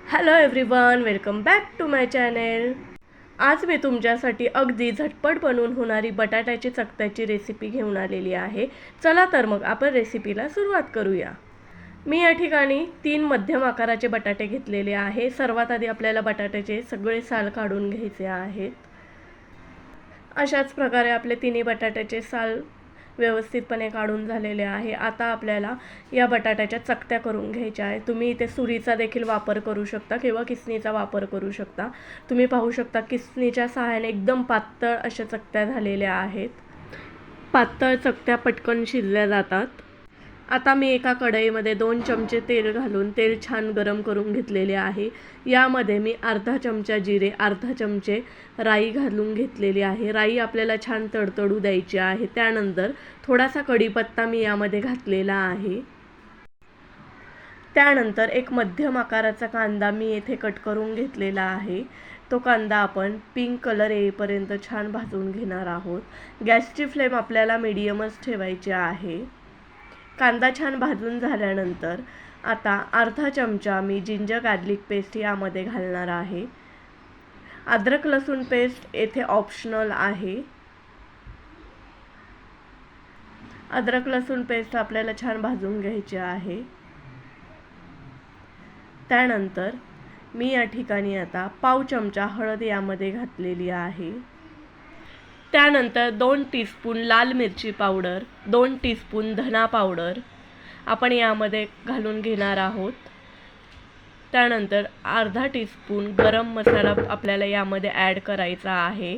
Hello everyone, welcome back to my channel. आज मी तुमच्यासाठी अगदी झटपट बनवून होणारी बटाट्याची चकत्याची रेसिपी घेऊन आलेली आहे. चला तर मग आपण रेसिपीला सुरुवात करूया. मी या ठिकाणी 3 मध्यम आकाराचे बटाटे घेतलेले आहे. सर्वात आधी आपल्याला बटाट्याचे सगळे साल काढून घ्यायचे आहेत. अशाच प्रकारे आपले तिन्ही बटाट्याचे साल व्यवस्थितपणे काढून झालेले आहे. आता आपल्याला या बटाट्याच्या चकत्या करून घ्यायच्या आहे. तुम्ही इथे सुरीचा देखील वापर करू शकता किंवा किसणीचा वापर करू शकता. तुम्ही पाहू शकता किसणीच्या सहाय्याने एकदम पातळ अशा चकत्या झालेल्या आहेत. पातळ चकत्या पटकन शिजल्या जातात. आता मी एका कढईमध्ये 2 चमचे तेल घालून तेल छान गरम करून घेतलेले आहे. यामध्ये मी अर्धा चमचा जिरे, अर्धा चमचे राई घालून घेतलेली आहे. राई आपल्याला छान तडतडू द्यायची आहे. त्यानंतर थोडासा कढीपत्ता मी यामध्ये घातलेला आहे. त्यानंतर एक मध्यम आकाराचा कांदा मी येथे कट करून घेतलेला आहे. तो कांदा आपण पिंक कलर येईपर्यंत छान भाजून घेणार आहोत. गॅसची फ्लेम आपल्याला मीडियमच ठेवायची आहे. कांदा छान भाजून झाल्यानंतर आता अर्धा चमचा मी जिंजर गार्लिक पेस्ट यामध्ये घालणार आहे. अद्रक लसूण पेस्ट येथे ऑप्शनल आहे. अद्रक लसूण पेस्ट आपल्याला छान भाजून घ्यायची आहे. त्यानंतर मी या ठिकाणी आता पाव चमचा हळद यामध्ये घातलेली आहे. त्यानंतर 2 टीस्पून लाल मिरची पावडर, 2 टीस्पून धना पावडर आपण यामध्ये घालून घेणार आहोत. त्यानंतर अर्धा टीस्पून गरम मसाला आपल्याला यामध्ये ॲड करायचा आहे.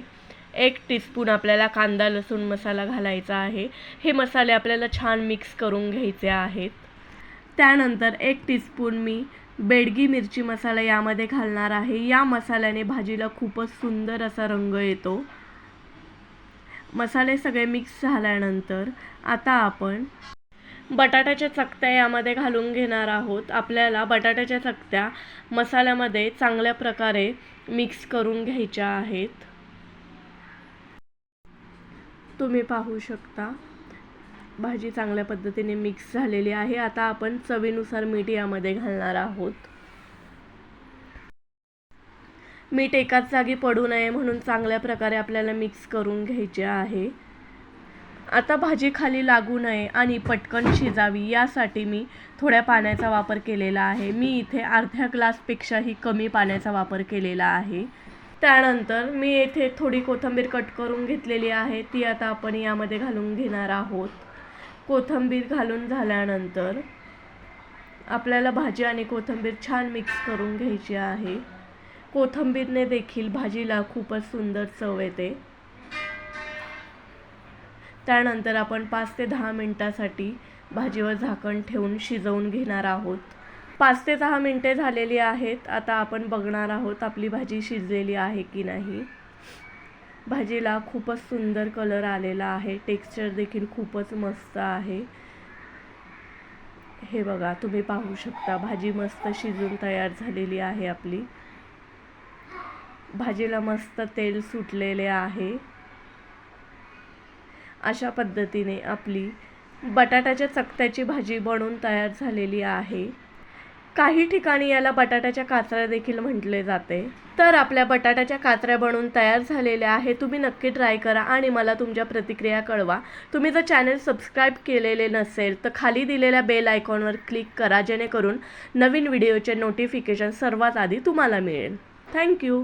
1 टीस्पून आपल्याला कांदा लसूण मसाला घालायचा आहे. हे मसाले आपल्याला छान मिक्स करून घ्यायचे आहेत. त्यानंतर 1 टीस्पून मी बेडगी मिरची मसाला यामध्ये घालणार आहे. या मसाल्याने भाजीला खूपच सुंदर असा रंग येतो. मसाले सगळे मिक्स झाल्यानंतर आता आपण बटाट्याच्या चकत्या यामध्ये घालून घेणार आहोत. आपल्याला बटाट्याच्या चकत्या मसाल्यामध्ये चांगल्या प्रकारे मिक्स करून घ्यायच्या आहेत. तुम्ही पाहू शकता भाजी चांगल्या पद्धतीने मिक्स झालेली आहे. आता आपण चवीनुसार मीठ यामध्ये घालणार आहोत. मीठ एकाच जागी पडू नये म्हणून चांगल्या प्रकारे आपल्याला मिक्स करून घ्यायचे आहे. आता भाजी खाली लागू नये आणि पटकन शिजावी यासाठी मी थोड्या पाण्याचा वापर केलेला आहे. मी इथे अर्ध्या ग्लासपेक्षाही कमी पाण्याचा वापर केलेला आहे. त्यानंतर मी येथे थोडी कोथिंबीर कट करून घेतलेली आहे. ती आता आपण यामध्ये घालून घेणार आहोत. कोथिंबीर घालून झाल्यानंतर आपल्याला भाजी आणि कोथिंबीर छान मिक्स करून घ्यायची आहे. कोथिंबीरने देखील भाजीला खूपच सुंदर चव येते. त्यानंतर आपण 5 ते 10 मिनिटांसाठी भाजीवर झाकण ठेवून शिजवून घेणार आहोत. 5 ते 10 मिनिटे झालेली आहेत. आता आपण बघणार आहोत आपली भाजी शिजलेली आहे की नाही. भाजीला खूपच सुंदर कलर आलेला आहे. टेक्स्चर देखील खूपच मस्त आहे. हे बघा, तुम्ही पाहू शकता भाजी मस्त शिजून तयार झालेली आहे. आपली भाजीला मस्त तेल सुटलेले आहे. अशा पद्धतीने आपली बटाट्याच्या चकत्याची भाजी बनवून तयार झालेली आहे. काही ठिकाणी याला बटाट्याच्या काचऱ्या देखील म्हटले जाते. तर आपल्या बटाट्याच्या काचऱ्या बनवून तयार झालेल्या आहे. तुम्ही नक्की ट्राय करा आणि मला तुमच्या प्रतिक्रिया कळवा. तुम्ही जर चॅनल सबस्क्राईब केलेले नसेल तर खाली दिलेल्या बेल आयकॉनवर क्लिक करा, जेणेकरून नवीन व्हिडिओचे नोटिफिकेशन सर्वात आधी तुम्हाला मिळेल. थँक्यू.